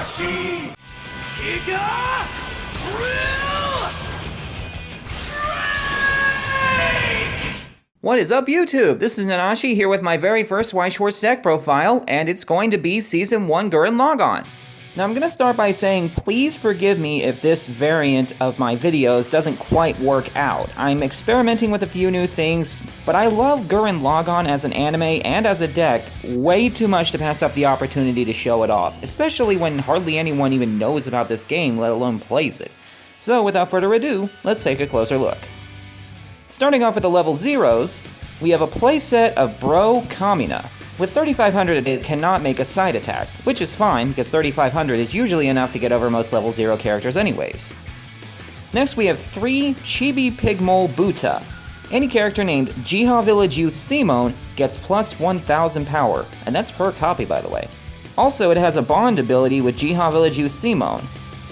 Nanashi! Giga Drill Break! What is up, YouTube? This is Nanashi here with my very first Weiss Schwarz deck profile, and it's going to be Season 1 Gurren Lagann. Now I'm going to start by saying please forgive me if this variant of my videos doesn't quite work out. I'm experimenting with a few new things, but I love Gurren Lagann as an anime and as a deck way too much to pass up the opportunity to show it off, especially when hardly anyone even knows about this game, let alone plays it. So without further ado, let's take a closer look. Starting off with the level 0s, we have a playset of Bro Kamina. With 3500 it cannot make a side attack, which is fine because 3500 is usually enough to get over most level 0 characters anyways. Next we have 3 Chibi Pigmole Buta. Any character named Jiha Village Youth Simone gets plus 1000 power, and that's per copy by the way. Also it has a bond ability with Jiha Village Youth Simone.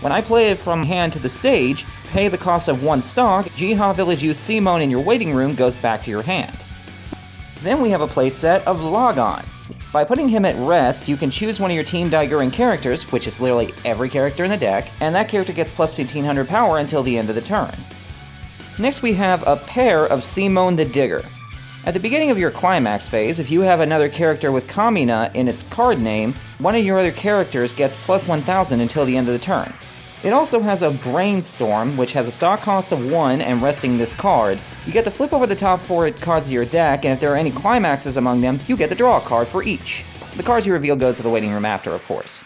When I play it from hand to the stage, pay the cost of 1 stock, Jiha Village Youth Simone in your waiting room goes back to your hand. Then we have a playset of Lagann. By putting him at rest, you can choose one of your Team Gurren characters, which is literally every character in the deck, and that character gets plus 1500 power until the end of the turn. Next we have a pair of Simone the Digger. At the beginning of your climax phase, if you have another character with Kamina in its card name, one of your other characters gets plus 1000 until the end of the turn. It also has a Brainstorm, which has a stock cost of 1 and resting this card. You get to flip over the top 4 cards of your deck, and if there are any climaxes among them, you get to draw a card for each. The cards you reveal go to the waiting room after, of course.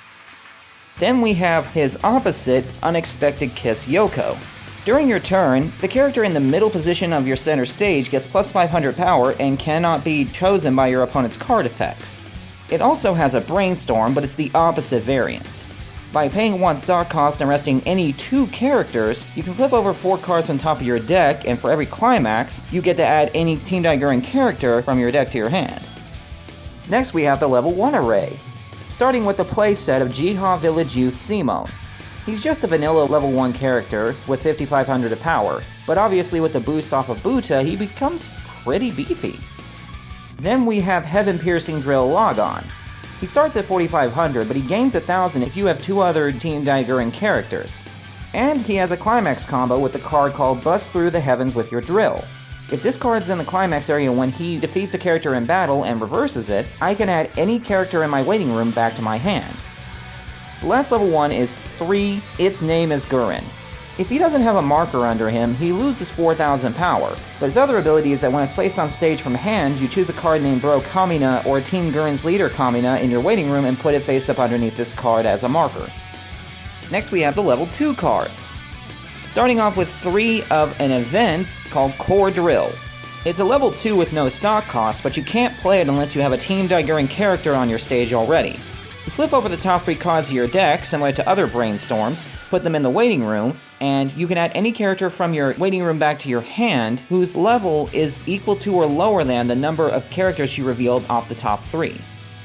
Then we have his opposite, Unexpected Kiss Yoko. During your turn, the character in the middle position of your center stage gets plus 500 power and cannot be chosen by your opponent's card effects. It also has a Brainstorm, but it's the opposite variant. By paying 1 stock cost and resting any 2 characters, you can flip over 4 cards from the top of your deck, and for every climax, you get to add any Team Gurren character from your deck to your hand. Next we have the level 1 array, starting with the playset of Jiha Village Youth Simone. He's just a vanilla level 1 character with 5500 of power, but obviously with the boost off of Buta, he becomes pretty beefy. Then we have Heaven Piercing Drill Lagann. He starts at 4500, but he gains 1000 if you have 2 other Team Gurren characters. And he has a climax combo with the card called Bust Through the Heavens with Your Drill. If this card's in the climax area when he defeats a character in battle and reverses it, I can add any character in my waiting room back to my hand. The last level 1 is 3 Its Name is Gurren. If he doesn't have a marker under him, he loses 4000 power, but his other ability is that when it's placed on stage from hand, you choose a card named Bro Kamina or Team Gurren's leader Kamina in your waiting room and put it face up underneath this card as a marker. Next we have the level 2 cards. Starting off with 3 of an event called Core Drill. It's a level 2 with no stock cost, but you can't play it unless you have a Team Gurren character on your stage already. You flip over the top 3 cards of your deck, similar to other Brainstorms, put them in the waiting room, and you can add any character from your waiting room back to your hand whose level is equal to or lower than the number of characters you revealed off the top 3.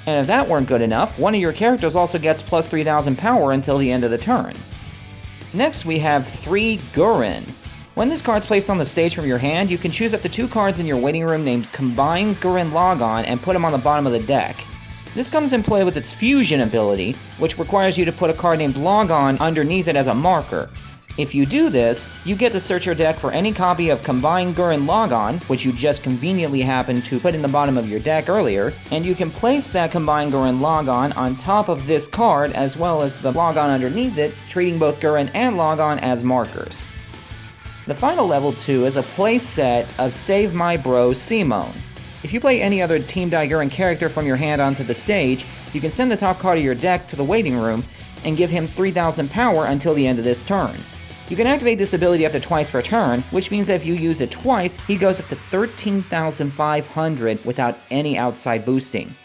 And if that weren't good enough, one of your characters also gets plus 3000 power until the end of the turn. Next we have 3 Gurren. When this card's placed on the stage from your hand, you can choose up to 2 cards in your waiting room named Combined Gurren Lagann and put them on the bottom of the deck. This comes in play with its Fusion ability, which requires you to put a card named Lagann underneath it as a marker. If you do this, you get to search your deck for any copy of Combined Gurren Lagann, which you just conveniently happened to put in the bottom of your deck earlier, and you can place that Combined Gurren Lagann on top of this card as well as the Lagann underneath it, treating both Gurren and Lagann as markers. The final level 2 is a playset of Save My Bro Simone. If you play any other Team Gurren character from your hand onto the stage, you can send the top card of your deck to the waiting room and give him 3000 power until the end of this turn. You can activate this ability up to twice per turn, which means that if you use it twice, he goes up to 13,500 without any outside boosting.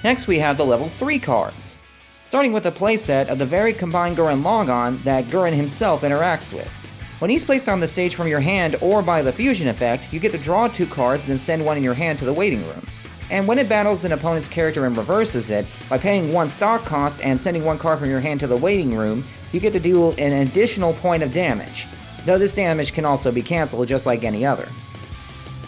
Next we have the level 3 cards, starting with a playset of the very Combined Gurren Lagann that Gurren himself interacts with. When he's placed on the stage from your hand or by the fusion effect, you get to draw 2 cards and then send one in your hand to the waiting room. And when it battles an opponent's character and reverses it, by paying 1 stock cost and sending 1 card from your hand to the waiting room, you get to deal an additional point of damage, though this damage can also be cancelled just like any other.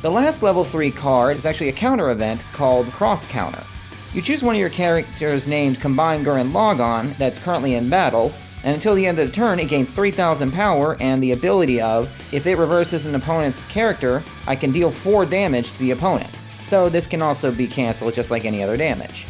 The last level 3 card is actually a counter event called Cross Counter. You choose one of your characters named Combined Gurren Lagann that's currently in battle, and until the end of the turn, it gains 3,000 power and the ability of, if it reverses an opponent's character, I can deal 4 damage to the opponent, though this can also be cancelled just like any other damage.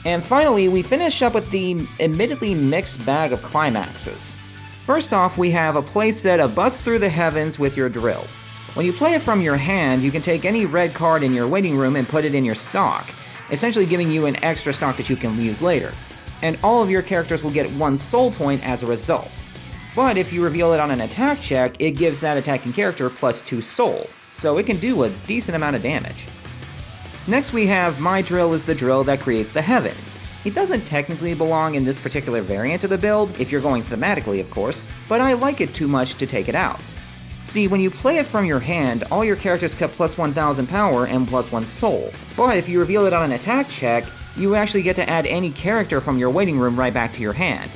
And finally, we finish up with the admittedly mixed bag of climaxes. First off, we have a playset of Bust Through the Heavens with your drill. When you play it from your hand, you can take any red card in your waiting room and put it in your stock, essentially giving you an extra stock that you can use later. And all of your characters will get 1 soul point as a result. But if you reveal it on an attack check, it gives that attacking character plus 2 soul, so it can do a decent amount of damage. Next we have My Drill is the drill that creates the heavens. It doesn't technically belong in this particular variant of the build, if you're going thematically of course, but I like it too much to take it out. See, when you play it from your hand, all your characters get plus 1,000 power and plus 1 soul. But if you reveal it on an attack check, you actually get to add any character from your waiting room right back to your hand.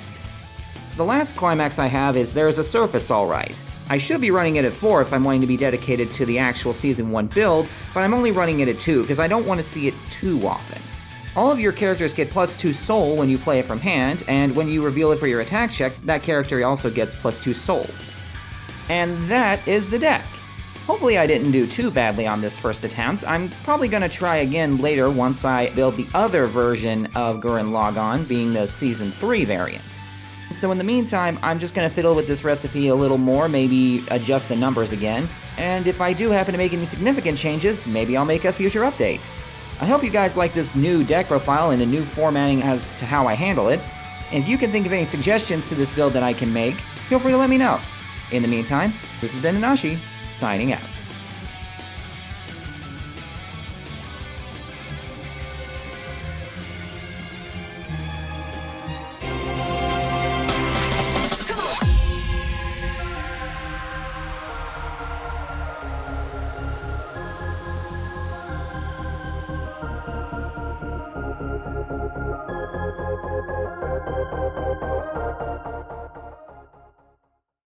The last climax I have is There's a Surface Alright. I should be running it at 4 if I'm wanting to be dedicated to the actual Season 1 build, but I'm only running it at 2 because I don't want to see it too often. All of your characters get plus 2 soul when you play it from hand, and when you reveal it for your attack check, that character also gets plus 2 soul. And that is the deck. Hopefully I didn't do too badly on this first attempt. I'm probably going to try again later once I build the other version of Gurren Lagann, being the Season 3 variant. So in the meantime, I'm just going to fiddle with this recipe a little more, maybe adjust the numbers again, and if I do happen to make any significant changes, maybe I'll make a future update. I hope you guys like this new deck profile and the new formatting as to how I handle it, and if you can think of any suggestions to this build that I can make, feel free to let me know. In the meantime, this has been Nanashi, signing out.